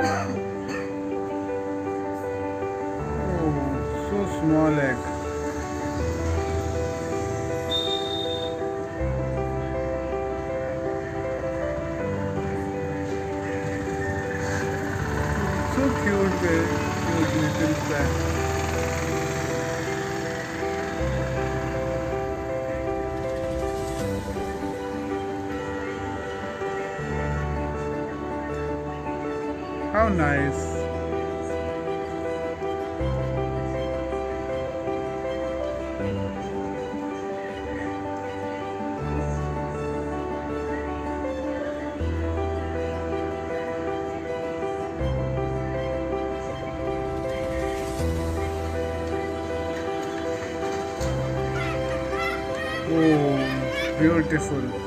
Oh, so small egg. So cute, baby. Cute little plant. How nice. Oh, beautiful.